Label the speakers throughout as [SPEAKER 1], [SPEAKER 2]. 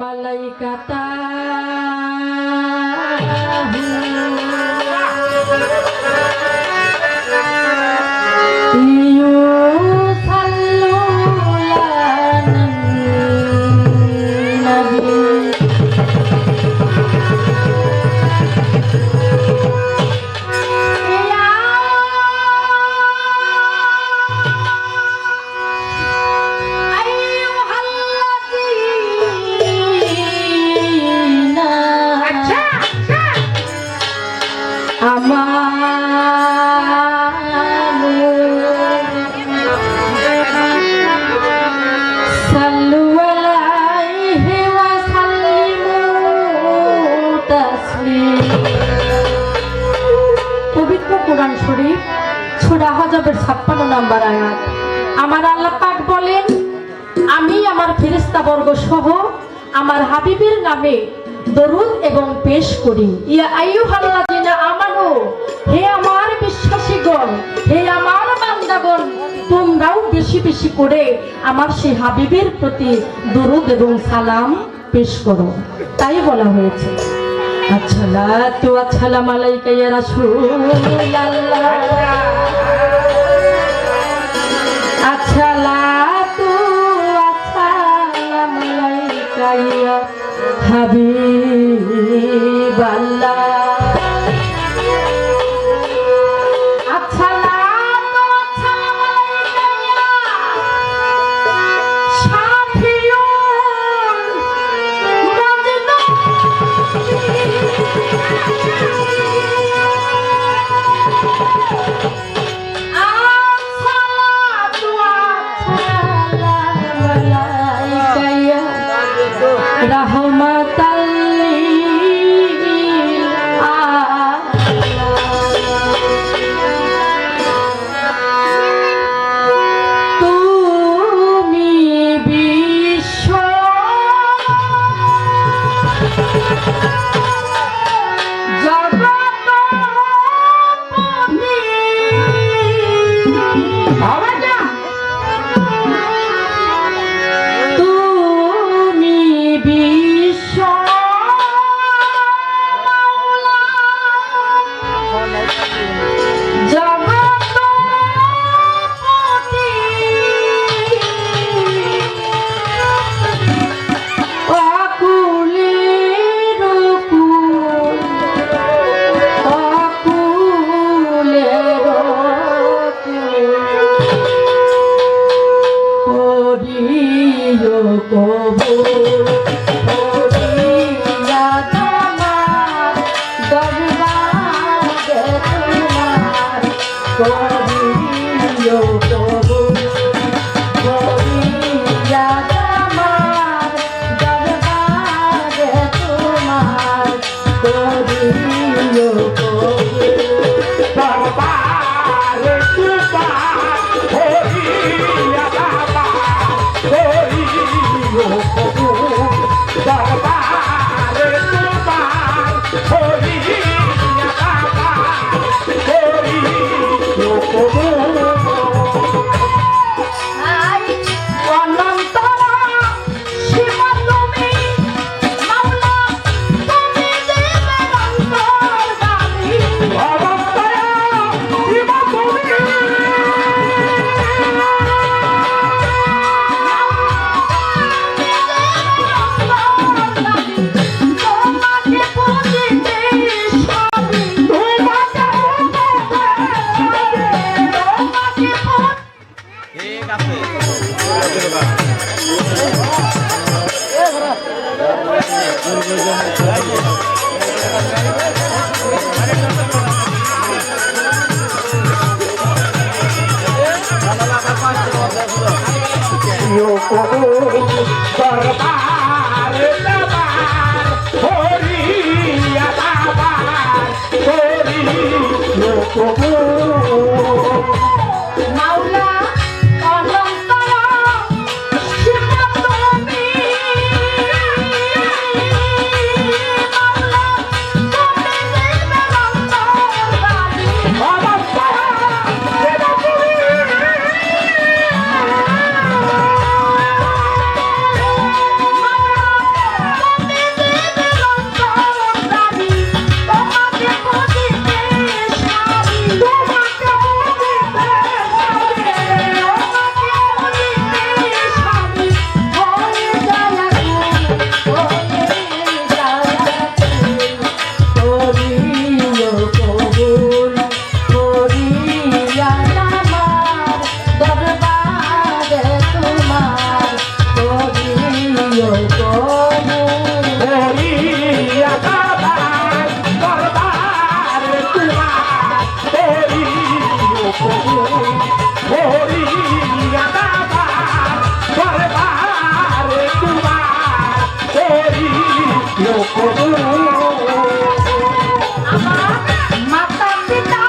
[SPEAKER 1] মালাইকাতা কুরআন শরীফ সূরা হজবের 56 নম্বর আয়াত। আমার আল্লাহ পাক বলেন, আমি আমার ফেরেশতাবর্গ সহ আমার হাবিবের নামে দরুদ এবং পেশ করি। ইয়া আইয়ুহাল্লাযিনা আমানু, হে আমার বিশ্বাসীগণ, হে আমার বান্দাগণ, তোমরাও বেশি বেশি করে আমার সেই হাবিবের প্রতি দরুদ এবং সালাম পেশ করো। তাই বলা হয়েছে। আসসালাতু ওয়াসসালামু আলাইকা ইয়া রাসূলুল্লাহ, আসসালাতু ওয়াসসালামু আলাইকা ইয়া হাবিবাল্লাহ। করিও কবুল করিয়া আমার দরবারে তোমার করিও কবুল
[SPEAKER 2] করিয়া আমার দরবারে তোমার করিও কবুল করিয়া আমার দরবারে তোমার করিও কবুল
[SPEAKER 1] আমার মাতা পিতা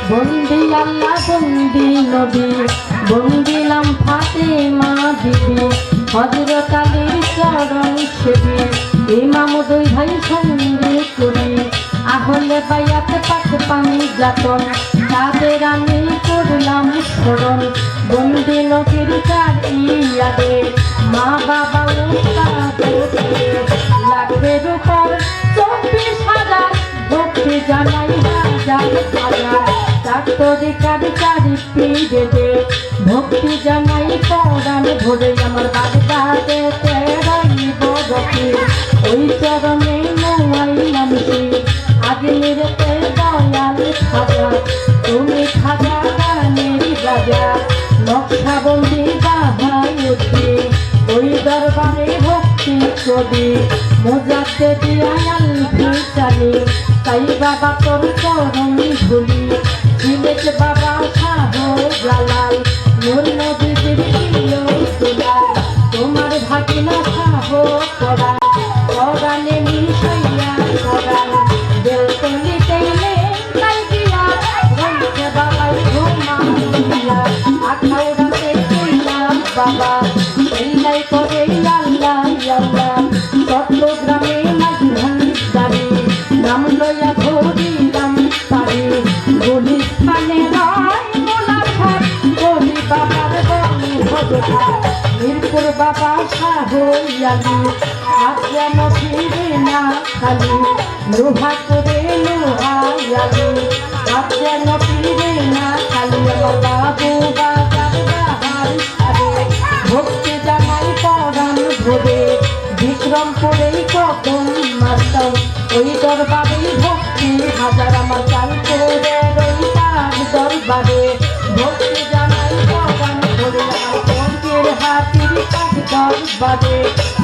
[SPEAKER 1] বন্দি আল্লাহ বন্দি নবী বন্দিলাম ফাতেমা বিবি হযরত আলীর চরণ সেবী ইমাম দুই ভাই সঙ্গে করি আহলে বায়াত পাক পানি যাতন তাদের আমি করলাম স্মরণ বন্দি নবীর চারিয়াদে মা বাবা লাখের উপর 24,000 ভক্তি জানাই হাজার হাজার চারিকার চারি পিড়ে ভক্তি জানাই পরাণ ভরে আমার বাগদাতে রইব রকি ওই চরণে নোয়াইলাম আগ্নির দয়াল খাজা তুমি খাজা গানের রাজা নকশাবন্দি বাহাই উঠি ওই দরবারে ভক্তি করি মোজাতে দিয়াল চালি তাই বাবা তোর চরণ ধুলি সিলেট বাবা শাহ জালাল নূর নবীর প্রিয় দুলাল তোমার ভাগিনা শাহ করা করানে মিশাইয়া করাল বেলতলিতে তাই দিয়া রইছে বাবাই ঘুমাইয়া আখাউড়াতে কইলাম বাবা এলাই করে আল্লাহ আল্লাহ চট্টগ্রামে মাঝি নাম লইয়া ঘুরিলাম পারি গুলিস্তানে রয় মোলাঘাট গরি বাবার বলি ভগবান মিরপুর বাবা শাহয়ালি আজ যেন ফিরে না খালি লোহা করে লোহায়ালি আজ যেন ফিরে না খালি বাবু বাবার বাহার সারে ভক্তি জানাই পরাণ ভরে বিক্রমপুরেই কখন মারতাম ওই দরবারে ভক্তি হাজার আমার চাল করে রই তার দরবারে ভক্তি জানাই পরাণ ভরে আমার মায়ের হাতির পাক দরবারে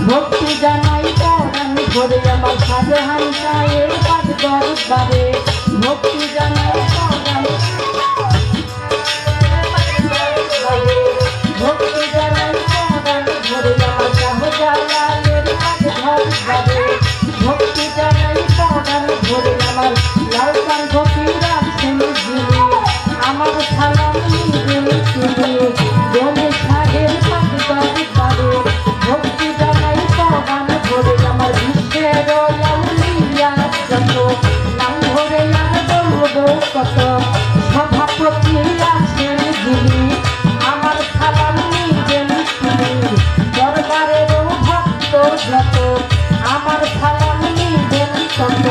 [SPEAKER 1] ভক্তি জানাই পরাণ ভরে আমার শাহজাহান শাহের পাক দরবারে ভক্তি জানাই পরাণ ভক্তি জানাই পরাণ ভরে আমার শাহজালালের পাক দরবারে ভক্তি জানাই পরাণ ভরে আমার লালকান ফকির আছেন যিনি আমার সালাম নিবেন তিনি বনে শাহের পাক দরবারে ভক্তি জানাই পরাণ ভরে আমার বিশ্বের আউলিয়া যত নাম ধরে আর বলবো কত সভাপতি আছেন যিনি আমার সালাম নিবেন তিনি দরবারের ভক্ত যত আমার সালাম নিবেন তত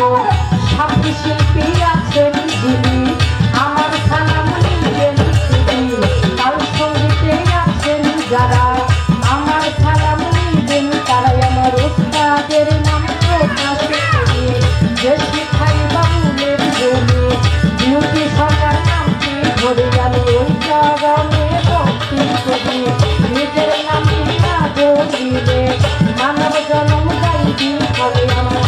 [SPEAKER 1] সাথী শিল্পী আছেন যিনি আমার সালাম নিবেন তিনি তাল সঙ্গীতে আছেন যারা আমার সালাম নিবেন তারাই আমার উস্তাদের নাম প্রকাশ করি যে শিখাই বাবুলের জমি বিউটি সরকার নামটি ধরে আমি ওই জগনে ভক্তি করি নিজের নামটি না বলিলে মানব জন্ম গাইবি হবে আমার